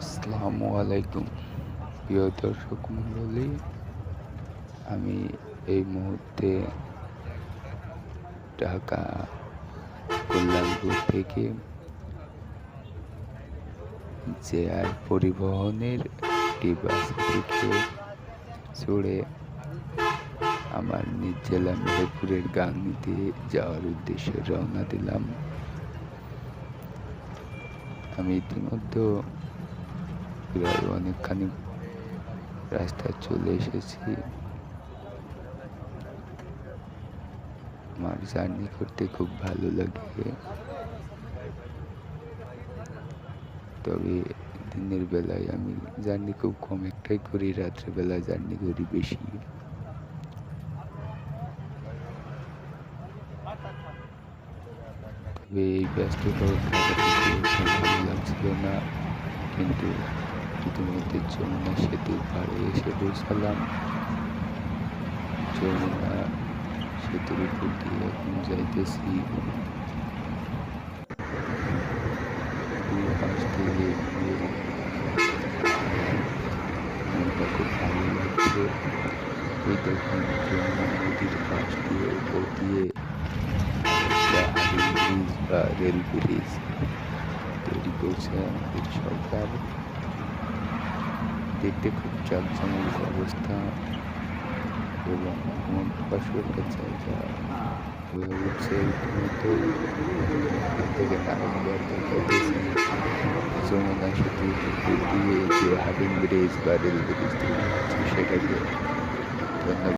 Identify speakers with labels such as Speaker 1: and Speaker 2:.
Speaker 1: আসসালামু আলাইকুম প্রিয় দর্শক মণ্ডলী। আমি এই মুহূর্তে ঢাকা কল্যাণপুর থেকে জেআর পরিবহনের একটি বাস থেকে চড়ে আমার নিজ জেলা মেহেরপুরের গাংনীতে যাওয়ার উদ্দেশ্যে রওনা দিলাম। আমি ইতিমধ্যে প্রায় অনেকখানি রাস্তা চলে এসেছি। আমার জার্নি করতে খুব ভালো লাগে, তবে দিনের বেলায় আমি জার্নি খুব কম একটাই করি, রাত্রেবেলা জার্নি করি বেশি। তবে এই ব্যস্ততা ভালো লাগছিল না, কিন্তু ইতিমধ্যে যমুনা সেতুর পাড়ে এসে পৌঁছালাম। যমুনা সেতুর উপর দিয়ে এখন যাইতেছি। দুই পাশ থেকে মনটা খুব ভালো লাগছে। ওই দেখুন যমুনা নদীর পাশ দিয়ে উপর দিয়ে ব্রিজ বা রেল ব্রিজ তৈরি করছে আমাদের সরকার। দেখতে খুব জাঁকজমক অবস্থা এবং মন প্রকাশের একটা জায়গা হয়ে উঠছে। ইতিমধ্যে থেকে নারায়ণগড় দেখাইতেছি যমুনা সেতু দিয়ে যে হাডিং ব্রিজ বা রেল ব্রিজ তৈরি হচ্ছে সেটাকে। ধন্যবাদ।